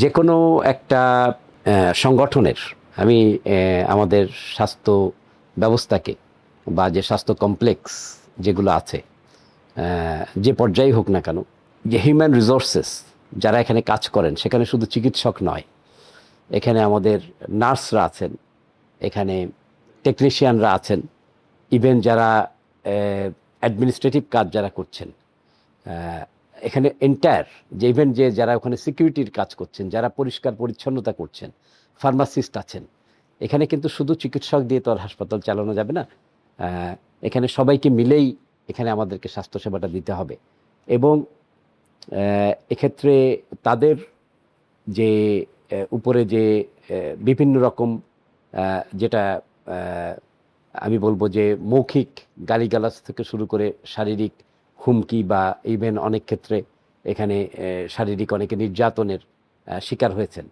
যে কোনো একটা সংগঠনের আমি আমাদের স্বাস্থ্য ব্যবস্থাকে বা যে স্বাস্থ্য কমপ্লেক্স যেগুলো আছে যে পর্যায়ে হোক না কেন, যে হিউম্যান রিসোর্সেস যারা এখানে কাজ করেন সেখানে শুধু চিকিৎসক নয়, এখানে আমাদের নার্সরা আছেন, এখানে টেকনিশিয়ানরা আছেন, ইভেন যারা অ্যাডমিনিস্ট্রেটিভ কাজ যারা করছেন, আহ, এখানে এন্টায়ার যে ইভেন যে যারা ওখানে সিকিউরিটির কাজ করছেন, যারা পরিষ্কার পরিচ্ছন্নতা করছেন, ফার্মাসিস্ট আছেন। এখানে কিন্তু শুধু চিকিৎসক দিয়ে তো আর হাসপাতাল চালানো যাবে না। আহ, এখানে সবাইকে মিলেই এখানে আমাদেরকে স্বাস্থ্যসেবাটা দিতে হবে। এবং এক্ষেত্রে তাদের যে উপরে যে বিভিন্ন রকম যেটা আহ, আমি বলবো যে মৌখিক গালিগালাজ থেকে শুরু করে শারীরিক হুমকি বা ইভেন অনেক ক্ষেত্রে এখানে শারীরিক অনেকে নির্যাতনের শিকার হয়েছেন।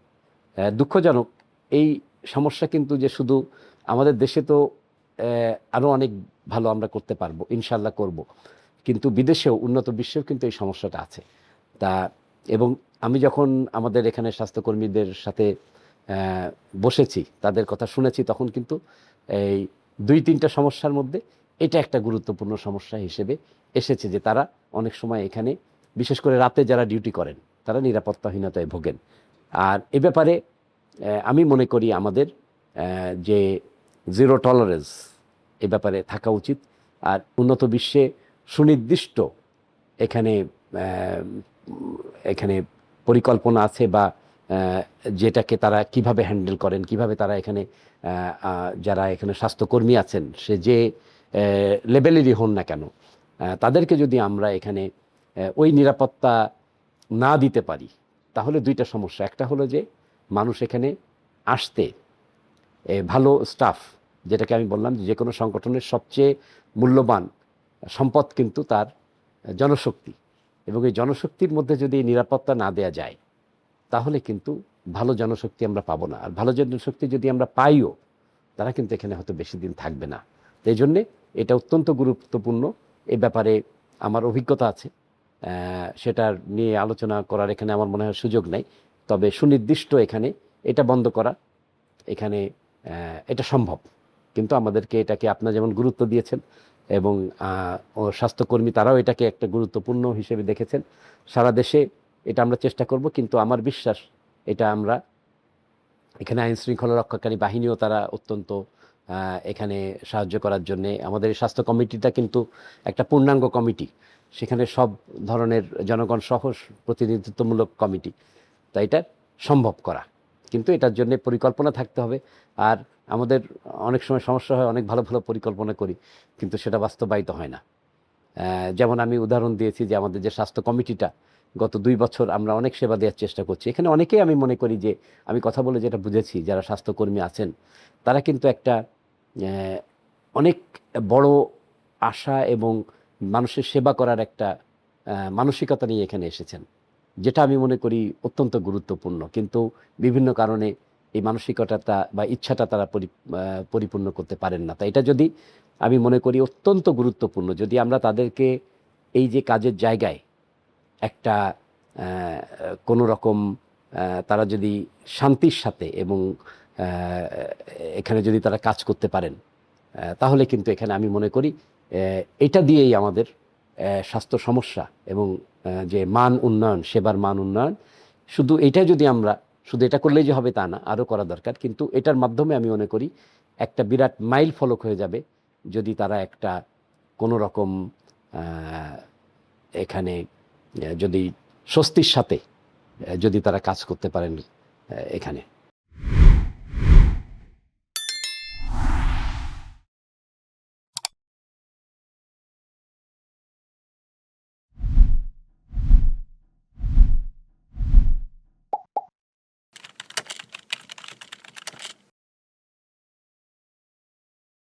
দুঃখজনক এই সমস্যা কিন্তু যে শুধু আমাদের দেশে তো আরও অনেক ভালো আমরা করতে পারবো, ইনশাল্লাহ করব, কিন্তু বিদেশেও উন্নত বিশ্বেও কিন্তু এই সমস্যাটা আছে। তা এবং আমি যখন আমাদের এখানে স্বাস্থ্যকর্মীদের সাথে বসেছি, তাদের কথা শুনেছি, তখন কিন্তু এই দুই তিনটা সমস্যার মধ্যে এটা একটা গুরুত্বপূর্ণ সমস্যা হিসেবে এসেছে, যে তারা অনেক সময় এখানে বিশেষ করে রাতে যারা ডিউটি করেন তারা নিরাপত্তাহীনতায় ভোগেন। আর এ ব্যাপারে আমি মনে করি আমাদের যে জিরো টলারেন্স এ ব্যাপারে থাকা উচিত। আর উন্নত বিশ্বে সুনির্দিষ্ট এখানে এখানে পরিকল্পনা আছে বা যেটাকে তারা কিভাবে হ্যান্ডেল করেন, কিভাবে তারা এখানে যারা এখানে স্বাস্থ্যকর্মী আছেন সে যে লেভেলেরই হন না কেন, তাদেরকে যদি আমরা এখানে ওই নিরাপত্তা না দিতে পারি, তাহলে দুইটা সমস্যা। একটা হলো যে মানুষ এখানে আসতে ভালো স্টাফ, যেটাকে আমি বললাম যে কোনো সংগঠনের সবচেয়ে মূল্যবান সম্পদ কিন্তু তার জনশক্তি, এবং এই জনশক্তির মধ্যে যদি নিরাপত্তা না দেয়া যায় তাহলে কিন্তু ভালো জনশক্তি আমরা পাবো না। আর ভালো জনশক্তি যদি আমরা পাইও, তারা কিন্তু এখানে হয়তো বেশি দিন থাকবে না। তো এই জন্যে এটা অত্যন্ত গুরুত্বপূর্ণ। এ ব্যাপারে আমার অভিজ্ঞতা আছে, সেটার নিয়ে আলোচনা করার এখানে আমার মনে হয় সুযোগ নেই। তবে সুনির্দিষ্ট এখানে এটা বন্ধ করা, এখানে এটা সম্ভব। কিন্তু আমাদেরকে এটাকে আপনারা যেমন গুরুত্ব দিয়েছেন এবং ও স্বাস্থ্যকর্মী তারাও এটাকে একটা গুরুত্বপূর্ণ হিসেবে দেখেছেন, সারা দেশে এটা আমরা চেষ্টা করব। কিন্তু আমার বিশ্বাস এটা আমরা এখানে আইন শৃঙ্খলা রক্ষাকারী বাহিনীও তারা অত্যন্ত এখানে সাহায্য করার জন্যে, আমাদের এই স্বাস্থ্য কমিটিটা কিন্তু একটা পূর্ণাঙ্গ কমিটি, সেখানে সব ধরনের জনগণ সহ প্রতিনিধিত্বমূলক কমিটি। তাই এটা সম্ভব করা, কিন্তু এটার জন্য পরিকল্পনা থাকতে হবে। আর আমাদের অনেক সময় সমস্যা হয়, অনেক ভালো ভালো পরিকল্পনা করি কিন্তু সেটা বাস্তবায়িত হয় না। যেমন আমি উদাহরণ দিয়েছি যে আমাদের যে স্বাস্থ্য কমিটিটা, গত 2 বছর আমরা অনেক সেবা দেওয়ার চেষ্টা করছি। এখানে অনেকেই আমি মনে করি যে আমি কথা বলে যেটা বুঝেছি, যারা স্বাস্থ্যকর্মী আছেন তারা কিন্তু একটা আহ, অনেক বড় আশা এবং মানুষের সেবা করার একটা মানসিকতা নিয়ে এখানে এসেছেন, যেটা আমি মনে করি অত্যন্ত গুরুত্বপূর্ণ। কিন্তু বিভিন্ন কারণে এই মানসিকতাটা বা ইচ্ছাটা তারা পরিপূর্ণ করতে পারেন না। তাই এটা যদি আমি মনে করি অত্যন্ত গুরুত্বপূর্ণ, যদি আমরা তাদেরকে এই যে কাজের জায়গায় একটা কোনো রকম তারা যদি শান্তির সাথে এবং এখানে যদি তারা কাজ করতে পারেন, তাহলে কিন্তু এখানে আমি মনে করি এটা দিয়েই আমাদের স্বাস্থ্য সমস্যা এবং যে মান উন্নয়ন, সেবার মান উন্নয়ন, শুধু এটা যদি আমরা শুধু এটা করলেই যে হবে তা না, আরও করা দরকার। কিন্তু এটার মাধ্যমে আমি মনে করি একটা বিরাট মাইল ফলক হয়ে যাবে যদি তারা একটা কোনো রকম এখানে যদি স্বস্তির সাথে যদি তারা কাজ করতে পারেন এখানে।